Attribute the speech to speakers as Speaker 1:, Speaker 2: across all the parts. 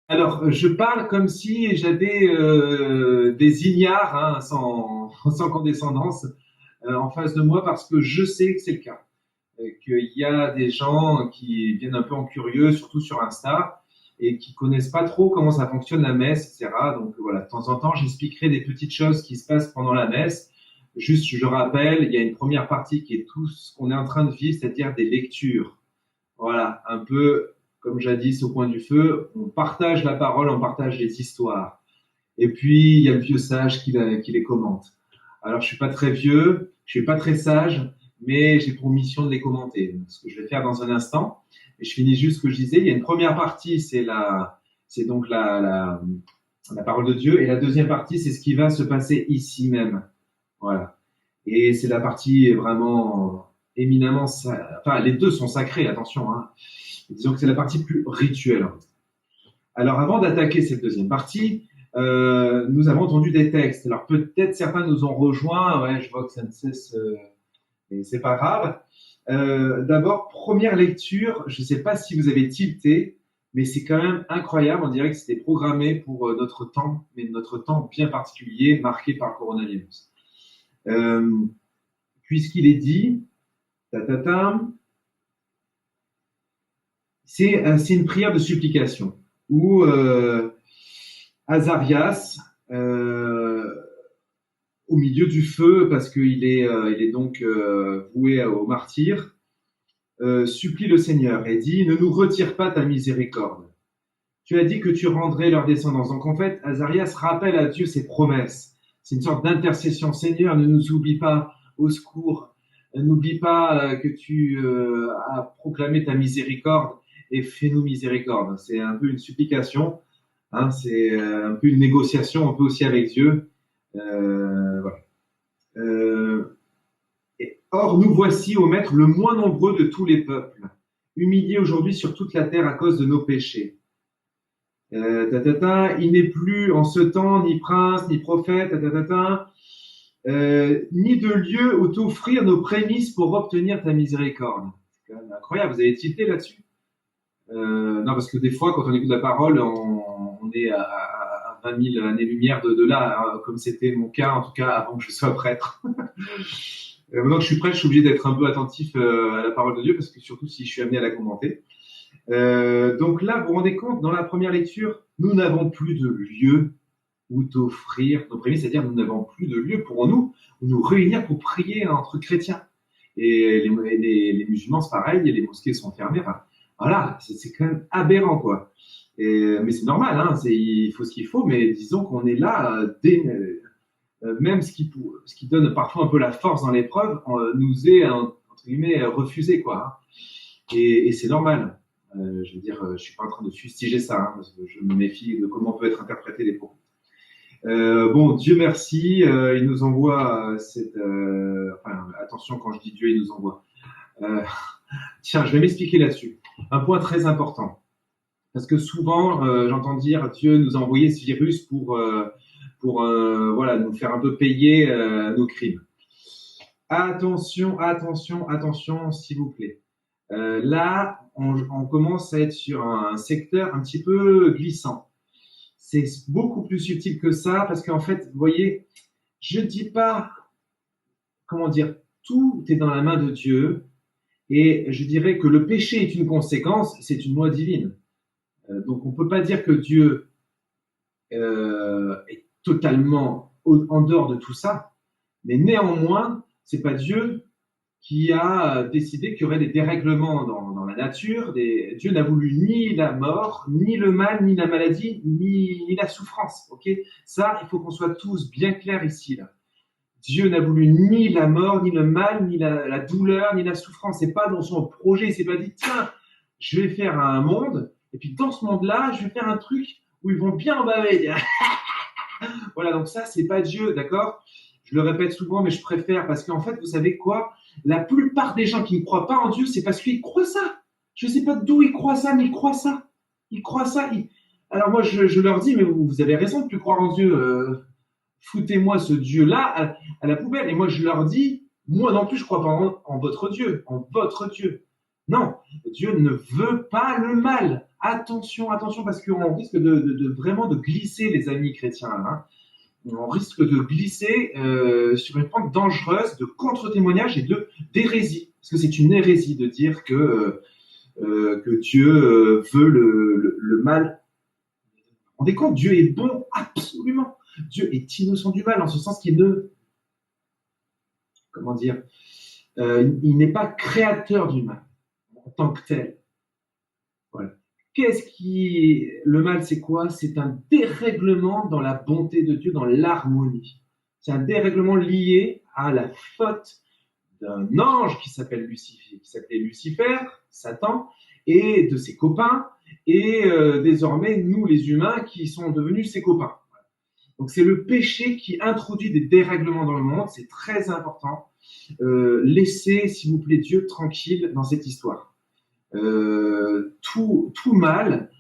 Speaker 1: Alors, je parle comme si j'avais des ignares, hein, sans condescendance, en face de moi parce que je sais que c'est le cas. Qu'il y a des gens qui viennent un peu en curieux, surtout sur Insta, et qui connaissent pas trop comment ça fonctionne la messe, etc. Donc voilà, de temps en temps, j'expliquerai des petites choses qui se passent pendant la messe. Juste, je rappelle, il y a une première partie qui est tout ce qu'on est en train de vivre, c'est-à-dire des lectures. Voilà, un peu comme jadis au coin du feu, on partage la parole, on partage les histoires. Et puis, il y a le vieux sage qui les commente. Alors, je suis pas très vieux, je suis pas très sage, mais j'ai pour mission de les commenter. Ce que je vais faire dans un instant. Et je finis juste ce que je disais. Il y a une première partie, c'est donc la parole de Dieu. Et la deuxième partie, c'est ce qui va se passer ici même. Voilà. Et c'est la partie vraiment éminemment, enfin, les deux sont sacrés, attention, hein. Disons que c'est la partie plus rituelle. Alors, avant d'attaquer cette deuxième partie, nous avons entendu des textes. Alors, peut-être certains nous ont rejoints. Ouais, je vois que ça ne cesse, mais c'est pas grave. D'abord, première lecture. Je ne sais pas si vous avez tilté, mais c'est quand même incroyable. On dirait que c'était programmé pour notre temps, mais notre temps bien particulier, marqué par le coronavirus. Euh, Puisqu'il est dit, ta, ta, ta, c'est une prière de supplication où Azarias, au milieu du feu, parce il est donc voué au martyr, supplie le Seigneur et dit: Ne nous retire pas ta miséricorde. Tu as dit que tu rendrais leur descendance. Donc en fait, Azarias rappelle à Dieu ses promesses. C'est une sorte d'intercession. Seigneur, ne nous oublie pas, au secours. N'oublie pas que tu as proclamé ta miséricorde et fais-nous miséricorde. C'est un peu une supplication, hein, c'est un peu une négociation, un peu aussi avec Dieu. Voilà. Or, nous voici, ô Maître, le moins nombreux de tous les peuples, humiliés aujourd'hui sur toute la terre à cause de nos péchés. Il n'est plus en ce temps ni prince, ni prophète, ni de lieu où t'offrir nos prémices pour obtenir ta miséricorde. C'est quand même incroyable, vous avez tilté là-dessus. Non, parce que des fois, quand on écoute la parole, on est à 20 000 années-lumière de là, hein, comme c'était mon cas, en tout cas, avant que je sois prêtre. Maintenant que je suis prêtre, je suis obligé d'être un peu attentif à la parole de Dieu, parce que surtout si je suis amené à la commenter. Donc là, vous vous rendez compte, dans la première lecture, nous n'avons plus de lieu où t'offrir nos prémices, c'est-à-dire nous n'avons plus de lieu pour nous où nous réunir pour prier entre chrétiens. Et les musulmans, c'est pareil, et les mosquées sont fermées. Enfin, voilà, c'est quand même aberrant, quoi. Mais c'est normal, hein, il faut ce qu'il faut, mais disons qu'on est là, même ce qui donne parfois un peu la force dans l'épreuve, nous est, entre guillemets, refusé, quoi, hein. Et c'est normal. Je veux dire, je suis pas en train de fustiger ça, hein, parce que je me méfie de comment peut être interprété les propos. Bon, Dieu merci, il nous envoie enfin, attention quand je dis Dieu, il nous envoie. Euh, Tiens, je vais m'expliquer là-dessus. Un point très important. Parce que souvent, j'entends dire Dieu nous a envoyé ce virus pour voilà, nous faire un peu payer nos crimes. Attention, attention, attention, s'il vous plaît. Là, on commence à être sur un secteur un petit peu glissant. C'est beaucoup plus subtil que ça parce qu'en fait, vous voyez, je ne dis pas, comment dire, tout est dans la main de Dieu et je dirais que le péché est une conséquence, c'est une loi divine. Donc on ne peut pas dire que Dieu est totalement en dehors de tout ça, mais néanmoins, c'est pas Dieu qui a décidé qu'il y aurait des dérèglements dans la nature. Dieu n'a voulu ni la mort, ni le mal, ni la maladie, ni la souffrance. Ok, ça, il faut qu'on soit tous bien clairs ici. Là. Dieu n'a voulu ni la mort, ni le mal, ni la douleur, ni la souffrance. C'est pas dans son projet. Il s'est pas dit tiens, je vais faire un monde et puis dans ce monde-là, je vais faire un truc où ils vont bien en baver. Voilà, donc ça, c'est pas Dieu, d'accord? Je le répète souvent, mais je préfère parce qu'en fait, vous savez quoi? La plupart des gens qui ne croient pas en Dieu, c'est parce qu'ils croient ça. Je ne sais pas d'où ils croient ça, mais ils croient ça. Ils croient ça. Alors moi, je leur dis, mais vous avez raison de plus croire en Dieu. Foutez-moi ce Dieu-là à la poubelle. Et moi, je leur dis, moi non plus, je crois pas en votre Dieu, en votre Dieu. Non, Dieu ne veut pas le mal. Attention, attention, parce qu'on risque vraiment de glisser, les amis chrétiens, hein. On risque de glisser sur une pente dangereuse de contre-témoignage et d'hérésie. Parce que c'est une hérésie de dire que Dieu veut le mal. Vous vous rendez compte, Dieu est bon absolument. Dieu est innocent du mal, en ce sens qu'il ne, comment dire, il n'est pas créateur du mal en tant que tel. Voilà. Le mal, c'est quoi? C'est un dérèglement dans la bonté de Dieu, dans l'harmonie. C'est un dérèglement lié à la faute d'un ange qui s'appelait Lucifer, Satan, et de ses copains, et désormais nous les humains qui sont devenus ses copains. Donc c'est le péché qui introduit des dérèglements dans le monde, c'est très important. Laissez, s'il vous plaît, Dieu tranquille dans cette histoire. Tout mal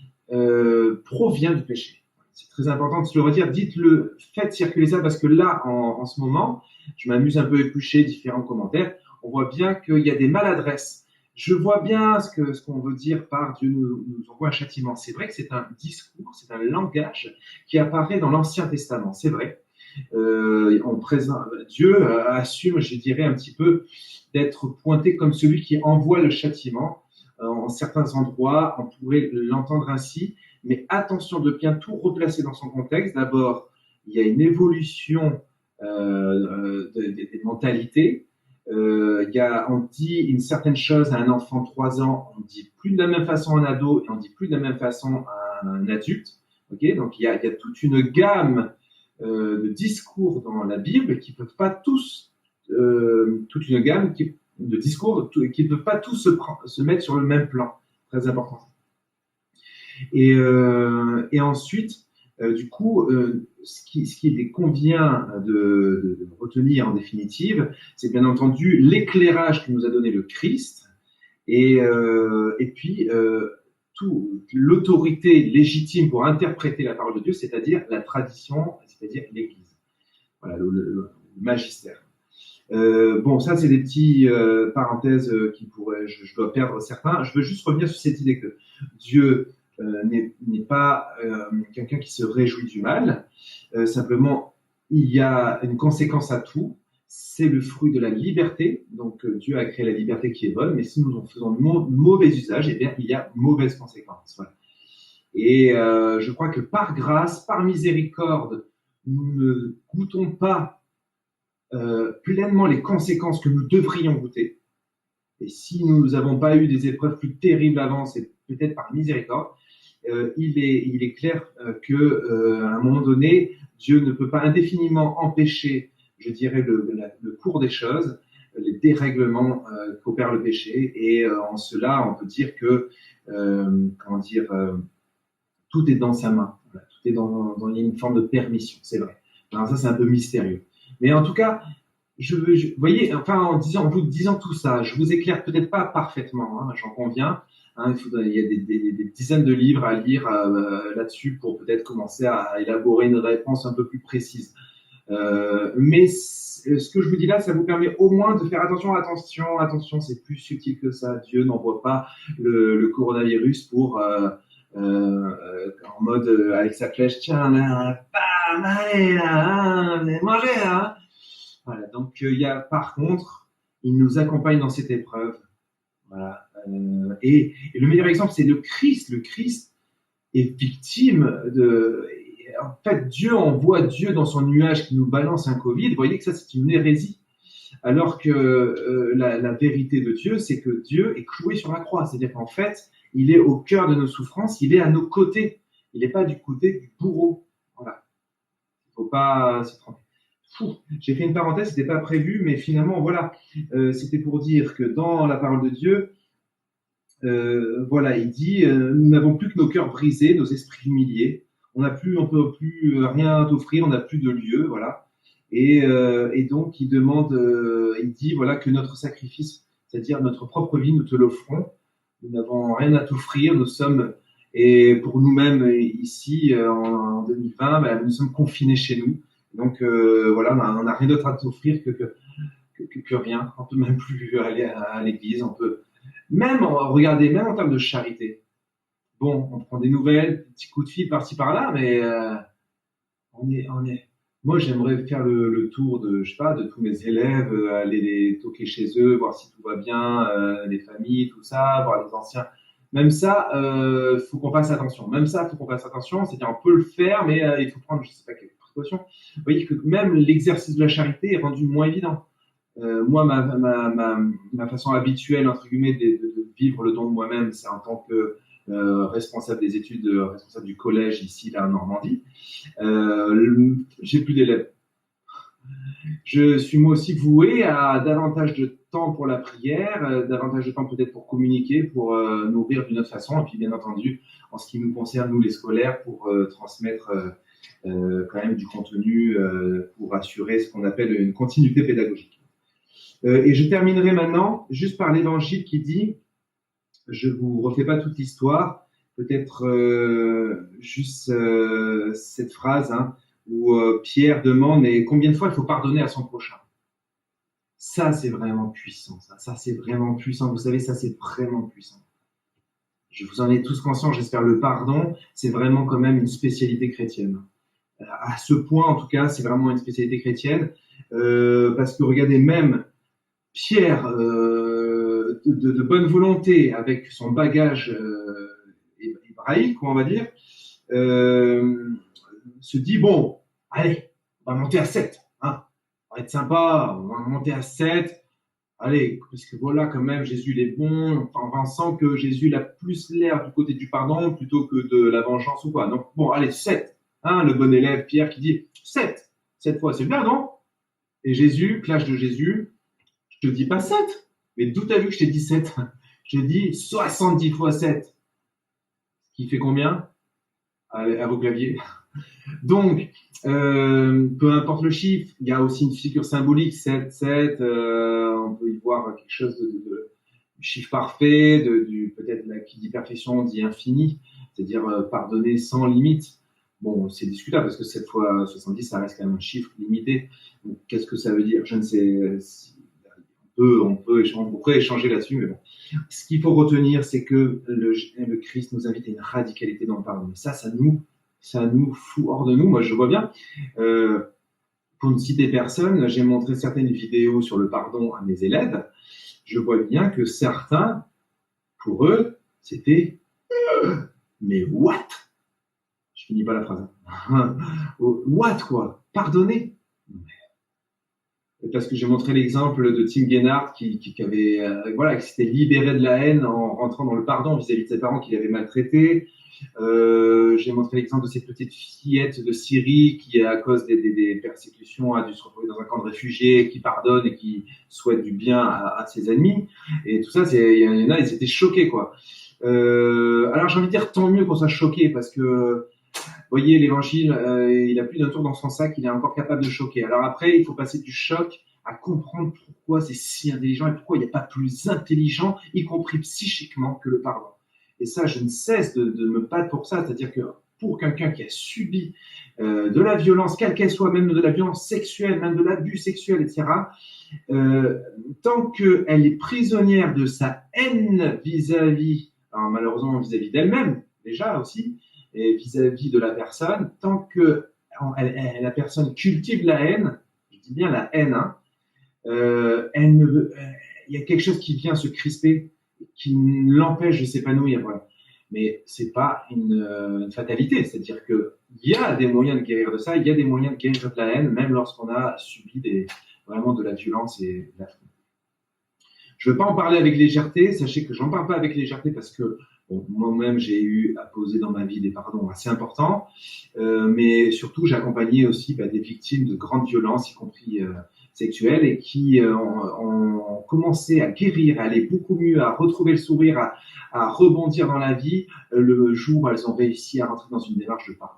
Speaker 1: provient du péché. C'est très important de se le redire. Dites-le, faites circuler ça, parce que là, en ce moment, je m'amuse un peu à éplucher différents commentaires. On voit bien qu'il y a des maladresses. Je vois bien ce qu'on veut dire par Dieu nous envoie un châtiment. C'est vrai que c'est un discours, c'est un langage qui apparaît dans l'Ancien Testament. C'est vrai. Dieu assume, je dirais, un petit peu d'être pointé comme celui qui envoie le châtiment. En certains endroits, on pourrait l'entendre ainsi, mais attention de bien tout replacer dans son contexte. D'abord, il y a une évolution des mentalités. On dit une certaine chose à un enfant de 3 ans, on dit plus de la même façon à un ado, et on dit plus de la même façon à un adulte. Okay, donc il y a toute une gamme de discours dans la Bible qui peuvent pas tous, toute une gamme de discours qui ne peuvent pas tous se mettre sur le même plan. Très important. Et ensuite, du coup, ce qui convient de retenir en définitive, c'est bien entendu l'éclairage que nous a donné le Christ, et puis l'autorité légitime pour interpréter la parole de Dieu, c'est-à-dire la tradition, c'est-à-dire l'Église. Voilà, le magistère. Bon, ça, c'est des petits parenthèses qui pourraient, je dois perdre certains. Je veux juste revenir sur cette idée que Dieu n'est pas quelqu'un qui se réjouit du mal. Simplement, il y a une conséquence à tout. C'est le fruit de la liberté. Donc, Dieu a créé la liberté qui est bonne, mais si nous en faisons mauvais usage, eh bien, il y a mauvaises conséquences. Voilà. Et je crois que par grâce, par miséricorde, nous ne goûtons pas pleinement les conséquences que nous devrions goûter. Et si nous n'avons pas eu des épreuves plus terribles avant, c'est peut-être par miséricorde. Il est clair qu'à un moment donné, Dieu ne peut pas indéfiniment empêcher, je dirais, le cours des choses, les dérèglements qu'opère le péché. Et en cela, on peut dire que, tout est dans sa main. Voilà, tout est il y a une forme de permission, c'est vrai. Alors ça, c'est un peu mystérieux. Mais en tout cas, vous voyez, enfin, en vous disant tout ça, je vous éclaire peut-être pas parfaitement, hein, j'en conviens. Hein, il y a des dizaines de livres à lire là-dessus pour peut-être commencer à élaborer une réponse un peu plus précise. Mais ce que je vous dis là, ça vous permet au moins de faire attention, c'est plus subtil que ça. Dieu n'envoie pas le coronavirus pour en mode avec sa flèche, tiens, là, bam, allez, là, hein, mangez, hein. Voilà, donc par contre, il nous accompagne dans cette épreuve. Voilà. Et le meilleur exemple, c'est le Christ. Le Christ est victime de. En fait, Dieu envoie Dieu dans son nuage qui nous balance un Covid. Vous voyez que ça, c'est une hérésie. Alors que la vérité de Dieu, c'est que Dieu est cloué sur la croix. C'est-à-dire qu'en fait, il est au cœur de nos souffrances, il est à nos côtés. Il n'est pas du côté du bourreau. Voilà. Il ne faut pas se tromper. J'ai fait une parenthèse, c'était pas prévu, mais finalement, voilà, c'était pour dire que dans la parole de Dieu, voilà, il dit, nous n'avons plus que nos cœurs brisés, nos esprits humiliés, on peut plus rien t'offrir, on n'a plus de lieu, voilà. Et donc, il demande, il dit, voilà, que notre sacrifice, c'est-à-dire notre propre vie, nous te l'offrons. Nous n'avons rien à t'offrir, nous sommes, et pour nous-mêmes ici, en 2020, ben, nous sommes confinés chez nous. Donc voilà, on n'a rien d'autre à t'offrir que rien. On peut même plus aller à l'église, on peut Regardez, même en termes de charité. Bon, on prend des nouvelles, petits coups de fil par-ci par-là, mais on est. Moi, j'aimerais faire le tour de, je sais pas, de tous mes élèves, aller les toquer chez eux, voir si tout va bien, les familles, tout ça, voir les anciens. Même ça, faut qu'on fasse attention. Même ça, faut qu'on fasse attention. C'est-à-dire, on peut le faire, mais il faut prendre, je sais pas, quelques précautions. Vous voyez que même l'exercice de la charité est rendu moins évident. Moi, ma façon habituelle, entre guillemets, de vivre le don de moi-même, c'est en tant que responsable des études, responsable du collège ici, là, en Normandie. J'ai plus d'élèves. Je suis moi aussi voué à davantage de temps pour la prière, davantage de temps peut-être pour communiquer, pour nourrir d'une autre façon, et puis bien entendu, en ce qui nous concerne, nous les scolaires, pour transmettre quand même du contenu pour assurer ce qu'on appelle une continuité pédagogique. Et je terminerai maintenant juste par l'évangile qui dit, je vous refais pas toute l'histoire, peut-être juste cette phrase, hein, où Pierre demande mais combien de fois il faut pardonner à son prochain. Ça, c'est vraiment puissant. Ça, c'est vraiment puissant. Vous savez, ça, c'est vraiment puissant. Je vous en ai tous conscients, j'espère. Le pardon, c'est vraiment quand même une spécialité chrétienne. À ce point, en tout cas, c'est vraiment une spécialité chrétienne. Parce que regardez, même Pierre, de bonne volonté, avec son bagage hébraïque, on va dire, se dit, bon, allez, on va monter à 7. Hein. On va être sympa, on va monter à 7. Allez, parce que voilà, quand même, Jésus, il est bon. Enfin, on sent que Jésus, il a plus l'air du côté du pardon plutôt que de la vengeance ou quoi. Donc, bon, allez, 7. Hein, le bon élève, Pierre, qui dit 7. 7 fois, c'est bien, non? Et Jésus, clash de Jésus, je te dis pas 7. Mais d'où t'as vu que je t'ai dit 7? Je te dis 70 fois 7. Ce qui fait combien? À vos claviers. Donc, peu importe le chiffre, il y a aussi une figure symbolique, 7, 7, on peut y voir quelque chose de chiffre parfait, peut-être qui dit perfection, dit infini, c'est-à-dire pardonner sans limite. Bon, c'est discutable parce que 7 fois 70, ça reste quand même un chiffre limité. Donc, qu'est-ce que ça veut dire? Je ne sais si on pourrait échanger là-dessus, mais bon. Ce qu'il faut retenir, c'est que le Christ nous invite à une radicalité dans le pardon. Et ça nous fout hors de nous. Moi, je vois bien. Pour ne citer personne, j'ai montré certaines vidéos sur le pardon à mes élèves. Je vois bien que certains, pour eux, c'était mais what? Je finis pas la phrase. What, quoi? Pardonner? Parce que j'ai montré l'exemple de Tim Gennard qui avait, voilà, qui s'était libéré de la haine en rentrant dans le pardon vis-à-vis de ses parents qu'il avait maltraités. J'ai montré l'exemple de cette petite fillette de Syrie qui, à cause des persécutions, a dû se retrouver dans un camp de réfugiés, qui pardonne et qui souhaite du bien à ses ennemis. Et tout ça, il y en a, ils étaient choqués, quoi. Alors j'ai envie de dire tant mieux qu'on soit choqués parce que vous voyez, l'évangile, il a plus d'un tour dans son sac, il est encore capable de choquer. Alors après, il faut passer du choc à comprendre pourquoi c'est si intelligent et pourquoi il n'y a pas plus intelligent, y compris psychiquement, que le pardon. Et ça, je ne cesse de me battre pour ça, c'est-à-dire que pour quelqu'un qui a subi de la violence, quelle qu'elle soit, même de la violence sexuelle, même de l'abus sexuel, etc., tant qu'elle est prisonnière de sa haine vis-à-vis, alors malheureusement vis-à-vis d'elle-même, déjà aussi, et vis-à-vis de la personne, tant que la personne cultive la haine, je dis bien la haine, hein, il y a quelque chose qui vient se crisper, qui l'empêche de s'épanouir. Voilà. Mais c'est pas une fatalité, c'est-à-dire que il y a des moyens de guérir de ça, il y a des moyens de guérir de la haine, même lorsqu'on a subi vraiment de la violence et de la faute. Je ne veux pas en parler avec légèreté, sachez que j'en parle pas avec légèreté parce que bon, moi-même j'ai eu à poser dans ma vie des pardons assez importants, mais surtout j'ai accompagné aussi des victimes de grandes violences, y compris sexuelles, et qui ont commencé à guérir, à aller beaucoup mieux, à retrouver le sourire, à rebondir dans la vie le jour où elles ont réussi à rentrer dans une démarche de pardon.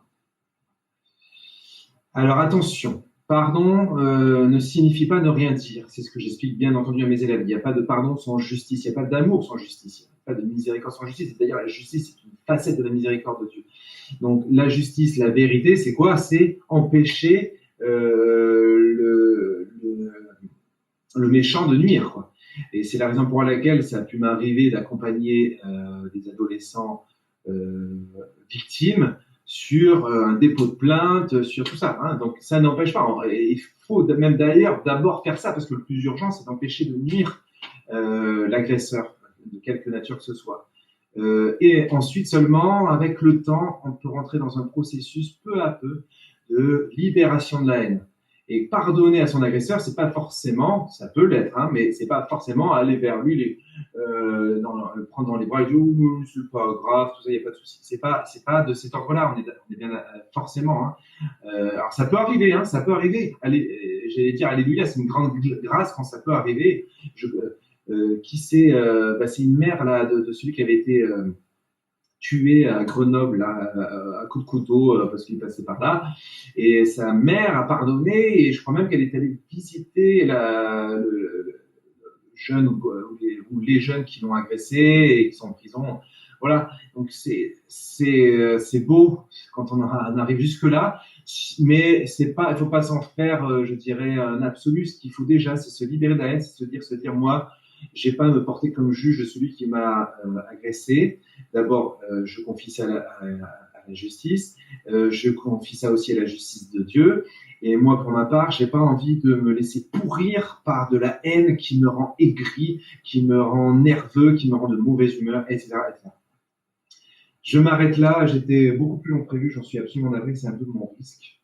Speaker 1: Alors attention, pardon ne signifie pas ne rien dire. C'est ce que j'explique bien entendu à mes élèves. Il n'y a pas de pardon sans justice, il n'y a pas d'amour sans justice, il n'y a pas de miséricorde sans justice. D'ailleurs, la justice, c'est une facette de la miséricorde de Dieu. Donc la justice, la vérité, c'est quoi? C'est empêcher le méchant de nuire, quoi. Et c'est la raison pour laquelle ça a pu m'arriver d'accompagner des adolescents victimes sur un dépôt de plainte, sur tout ça. Hein. Donc ça n'empêche pas. Il faut même d'ailleurs d'abord faire ça parce que le plus urgent, c'est d'empêcher de nuire l'agresseur, de quelque nature que ce soit. Et ensuite seulement, avec le temps, on peut rentrer dans un processus peu à peu de libération de la haine. Et pardonner à son agresseur, c'est pas forcément, ça peut l'être, hein, mais c'est pas forcément aller vers lui, le prendre dans les bras et dire oh, c'est pas grave, tout ça, il y a pas de souci. C'est pas de cet ordre-là. On est bien forcément. Hein. Alors ça peut arriver, hein, ça peut arriver. Allez, j'allais dire alléluia, c'est une grande grâce quand ça peut arriver. Qui c'est c'est une mère là de celui qui avait été tué à Grenoble là, à coup de couteau parce qu'il passait par là. Et sa mère a pardonné et je crois même qu'elle est allée visiter le jeune ou les jeunes qui l'ont agressé et qui sont en prison. Voilà, donc c'est beau quand on arrive jusque là, mais c'est pas, il faut pas s'en faire, je dirais, un absolu. Ce qu'il faut déjà, c'est se libérer de la haine, c'est se dire moi, j'ai pas à me porter comme juge de celui qui m'a agressé. D'abord, je confie ça à la justice, je confie ça aussi à la justice de Dieu. Et moi, pour ma part, j'ai pas envie de me laisser pourrir par de la haine qui me rend aigri, qui me rend nerveux, qui me rend de mauvaise humeur, etc., etc. Je m'arrête là. J'étais beaucoup plus long que prévu. J'en suis absolument navré. C'est un peu mon risque.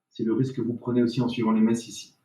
Speaker 1: C'est le risque que vous prenez aussi en suivant les messes ici.